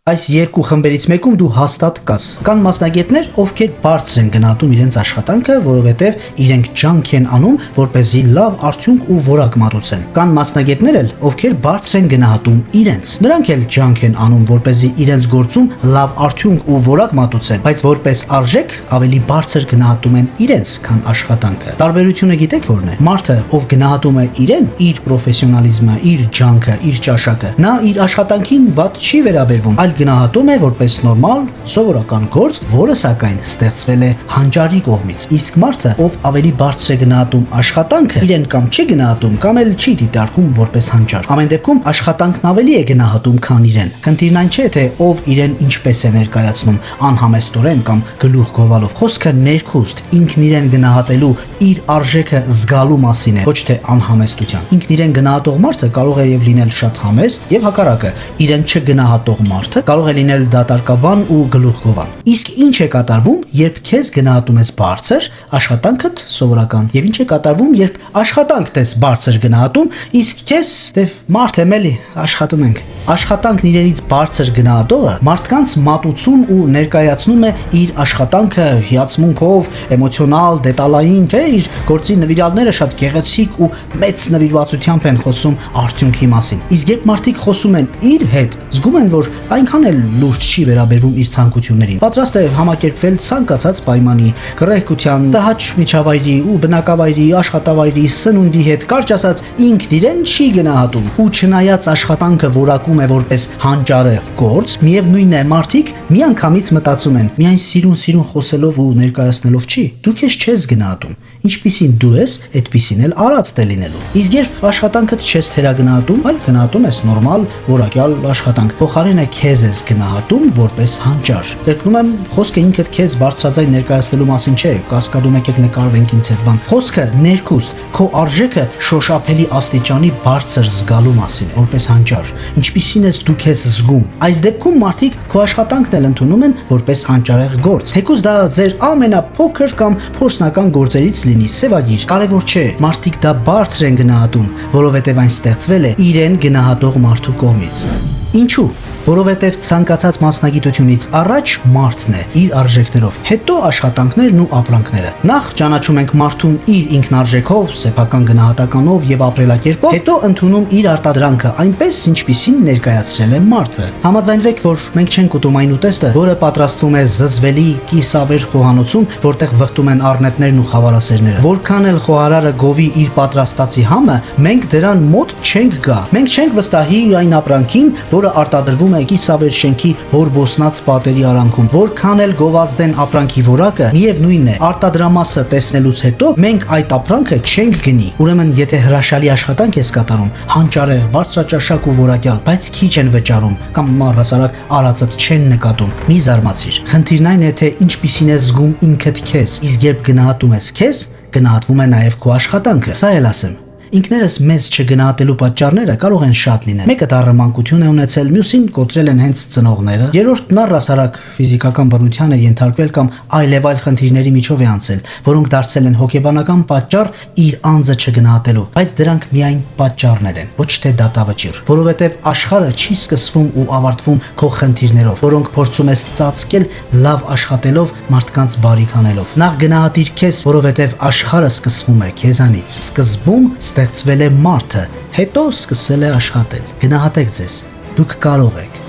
Այս երկու խմբերից մեկում դու հաստատ կաս։ Կան մասնագետներ, ովքեր բարձր են գնահատում իրենց աշխատանքը, որովհետև իրենք ջանք են անում, որպեսզի լավ արդյունք ու որակ մատուցեն։ Կան մասնագետներ էլ, ովքեր բարձր են գնահատում իրենց։ Նրանք էլ ջանք են անում, որպեսզի իրենց գործում լավ արդյունք ու որակ մատուցեն, բայց որպես արժեք ավելի բարձր գնահատում են իրենց, քան աշխատանքը։ Տարբերությունը գիտեք ո՞րն է։ Մարդը, ով գնահատում է իրեն, իր պրոֆեսիոնալիզմը, իր ջանքը, իր ճաշակը, նա իր աշխատանքին վատ չի վերաբերվում, այլ գնահատում է որպես նորմալ, սովորական գործ, որը սակայն ստեղծվել է հանճարի կողմից։ Իսկ մարդը, ով ավելի բարձր է գնահատում աշխատանքը, իրեն կամ չի գնահատում, կամ էլ չի դիտարկում որպես հանճար։ Ամեն դեպքում աշխատանքն ավելի է գնահատում, քան իրեն։ Խնդիրն այն չէ, թե ով իրեն ինչպես է ներկայացնում, անհամեստորեն կամ գլուխ գովալով։ Խոսքը ներքուստ, ինքն իրեն գնահատելու, իր արժեքը զգալու մասին է, ոչ թե անհամեստության։ Ինքն իրեն գնահատող մարդը կարող է եւ լինել շատ համեստ, եւ հակառակը, իրեն չգնահատող մարդը կարող է լինել դատարկաբան ու գլուխգովան։ Իսկ ինչ է կատարվում, երբ քեզ գնահատում ես բարձր, աշխատանքդ սովորական, եւ ինչ է կատարվում, երբ աշխատանքդ ես բարձր գնահատում, իսկ քեզ դե մարդ եմ էլի, աշխատում ենք։ Աշխատանքն իրենից բարձր գնահատողը մարդկանց մատուցում ու ներկայացնում է իր աշխատանքը հիացմունքով, էմոցիոնալ, դետալային, չէ, իր գործի նվիրալները շատ գեղեցիկ ու մեծ նվիրվածությամբ են խոսում արդյունքի մասին։ Իսկ երբ մարդիկ խոսում են իր հետ, զգում են, որ այնքան էլ լուրջ չի վերաբերվում իր ցանկություններին։ Պատրաստ է համակերպվել ցանկացած պայմանի, կռեհկության, տհաճ միջավայրի ու բնակավայրի, աշխատավայրի, սնունդի հետ, կարճ ասած, ինքն իրեն չի գնահատում։ Ու չնայած աշխատանքը որակում է որպես հանճարեղ գործ, միևնույն է մարդիկ միանգամից մտածում են, միայն սիրուն խոսելով ու ներկայացնելով չի, դու քեզ չես գնահատում։ Ինչպիսին դու ես, այդպիսին էլ արածդ է լինելու։ Իսկ երբ աշխատանքդ չես թերագնահատում, այլ գնահատում ես նորմալ, որակյալ աշխատանք, փոխարենը քեզ ես գնահատում որպես հանճար։ Կրկնում եմ, խոսքը ինքդ քեզ բարձրաձայն ներկայացնելու մասին չէ, կասկադում եկեք նկարվենք ինձ հետ բան։ Խոսքը ներքուստ, քո արժեքը շոշափելի աստիճանի բարձր զգալու մասին է, որպես հանճար։ Ինչպիսին ես դու քեզ զգում։ Այս դեպքում մարդիկ քո աշխատանքն էլ ընդունում են որպես հանճարեղ գործ։ Թեկուզ դա ձեր ամենափոքր կամ փորձնական գործերից լինի, սևագիր, կարևոր չէ, մարդիկ դա բարձր են գնահատում, որովհետև այն ստեղծվել է իրեն գնահատող մարդու կողմից։ Ինչու՞։ Որովհետև ցանկացած մասնագիտությունից առաջ մարդն է իր արժեքներով, հետո աշխատանքներն ու ապրանքները։ Նախ ճանաչում ենք մարդուն իր ինքնարժեքով, սեփական գնահատականով եւ ապրելակերպով, հետո ընդունում իր արտադրանքը այնպես, ինչպիսին ներկայացրել է մարդը։ Համաձայնվեք, որ մենք չենք ուտում այն ուտեստը, որը պատրաստվում է զզվելի կիսավեր խոհանոցում, որտեղ վխտում են առնետներն ու խավարասերները։ Որքան էլ խոհարարը գովի իր պատրաստացի համը, մենք դրան մոտ չենք գա։ Մենք չենք վստահի այն ապրանքին, որը արտադրվում կիսավեր շենքի հորբոսնած պատերի արանքում։ Որքան էլ գովազդեն ապրանքի որակը, միևնույն է, արտադրամասը տեսնելուց հետո մենք այդ ապրանքը չենք գնի։ Ուրեմն, եթե հրաշալի աշխատանք ես կատարում, հանճարեղ, բարձրաճաշակ ու որակյալ, բայց քիչ են վճարում կամ առհասարակ արածդ չեն նկատում, մի զարմացիր։ Խնդիրն այն է, թե ինչպիսին ես զգում ինքդ քեզ, իսկ երբ գնահատում ես քեզ, գնահատվում է նաև քո աշխատանքը։ Սա էլ ասեմ։ Ինքներս մեզ չգնահատելու պատճառները կարող են շատ լինել։ Մեկը դառը մանկություն է ունեցել, մյուսին կոտրել են հենց ծնողները, երրորդն առհասարակ ֆիզիկական բռնության է ենթարկվել կամ այլևայլ խնդիրների միջով է անցել, որոնք դարձել են հոգեբանական պատճառ իր անձը չգնահատելու, բայց դրանք միայն պատճառներ են, ոչ թե դատավճիռ, որովհետև աշխարհը չի սկսվում ու ավարտվում քո խնդիրներով, որոնք փորձում ես ծածկել լավ աշխատելով, մարդկանց բարիք անելով։ Նախ գնահատիր քեզ, որովհետև աշխարհը սկսվում է քեզանից։ Սկզբում ստեղծվել է մարդը, հետո սկսել է աշխատել։ Գնահատեք ձեզ, դուք կարող եք։